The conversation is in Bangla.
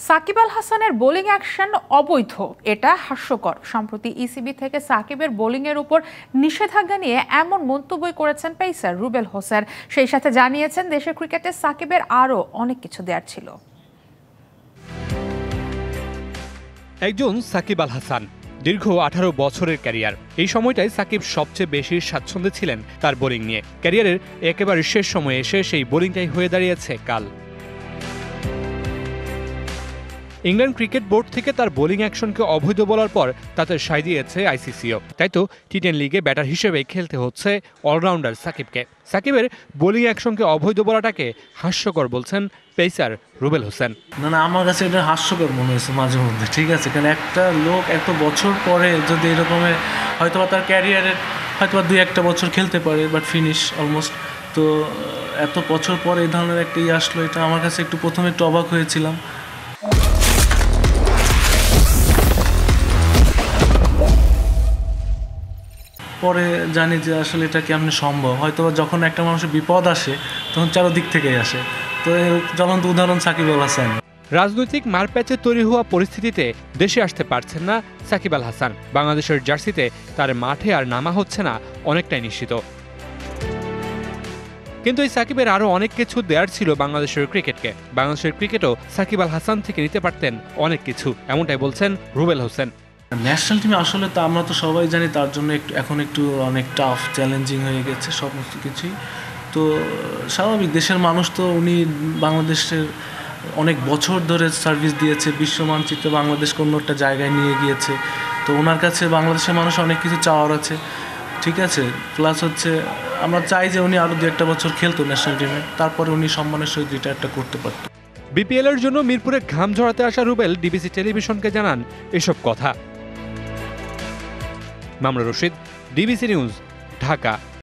সাকিব আল হাসানের বোলিং অ্যাকশন অবৈধ, এটা হাস্যকর। সম্প্রতি ইসিবি থেকে সাকিবের বোলিংয়ের উপর নিষেধাজ্ঞা নিয়ে এমন মন্তব্যই করেছেন পেসার রুবেল হোসেন। সেই সাথে জানিয়েছেন দেশের ক্রিকেটে সাকিবের আরও অনেক কিছু দেওয়ার ছিল। একজন সাকিব আল হাসান, দীর্ঘ 18 বছরের ক্যারিয়ার। এই সময়টাই সাকিব সবচেয়ে বেশি স্বাচ্ছন্দ্যে ছিলেন তার বোলিং নিয়ে। ক্যারিয়ারের একেবারে শেষ সময়ে এসে সেই বোলিংটাই হয়ে দাঁড়িয়েছে কাল। ইংল্যান্ড ক্রিকেট বোর্ড থেকে তার বোলিং অ্যাকশনকে অবৈধ বলার পর তাতে সায় দিয়েছে আইসিসিও। তাই তো টি10 লিগে ব্যাটার হিসেবে খেলতে হচ্ছে অলরাউন্ডার সাকিবকে। সাকিবের বোলিং অ্যাকশনকে অবৈধ বলাটাকে হাস্যকর বলছেন পেসার রুবেল হোসেন। না, আমার কাছে এটা হাস্যকর মনে হয়েছে মাঝে মধ্যে। ঠিক আছে, কারণ একটা লোক এত বছর পরে যদি এরকমের হয়তোবা তার ক্যারিয়ারের হয়তোবা 2-1 বছর খেলতে পারে, বাট ফিনিশ অলমোস্ট, তো এত বছর পরে এই ধরনের একটা আসলো, এটা আমার কাছে একটু প্রথমে একটু অবাক হয়েছিলাম। পরে জানি যে আসলে এটা কেমন সম্ভব। হয়তো যখন একটা মানুষের বিপদ আসে তখন চারদিক থেকেই আসে। তো এর জ্বলন্ত উদাহরণ সাকিব আল হাসান। রাজনৈতিক মারপ্যাচে তৈরি হওয়া পরিস্থিতিতে দেশে আসতে পারছেন না সাকিব আল হাসান। বাংলাদেশের জার্সিতে তার মাঠে আর নামা হচ্ছে না অনেকটাই নিশ্চিত। কিন্তু এই সাকিবের আরও অনেক কিছু দেওয়ার ছিল বাংলাদেশের ক্রিকেটকে। বাংলাদেশের ক্রিকেটও সাকিব আল হাসান থেকে নিতে পারতেন অনেক কিছু, এমনটাই বলছেন রুবেল হোসেন। ন্যাশনাল টিমে আসলে তো আমরা তো সবাই জানি তার জন্য এখন একটু অনেক টাফ, চ্যালেঞ্জিং হয়ে গেছে সমস্ত কিছুই। তো স্বাভাবিক, দেশের মানুষ তো উনি বাংলাদেশের অনেক বছর ধরে সার্ভিস দিয়েছে, বিশ্ব মানচিত্রে বাংলাদেশকে অন্য একটা জায়গায় নিয়ে গিয়েছে। তো ওনার কাছে বাংলাদেশের মানুষ অনেক কিছু চাওয়ার আছে, ঠিক আছে। প্লাস হচ্ছে আমরা চাই যে উনি আরও 2-1 বছর খেলতো ন্যাশনাল টিমে, তারপরে উনি সম্মানের সহিত রিটায়ারটা করতে পারত। বিপিএল এর জন্য মিরপুরে ঘাম ঝরাতে আসা রুবেল ডিবিসি টেলিভিশনকে জানান এসব কথা। Mamunur Rashid, DBC news, Dhaka.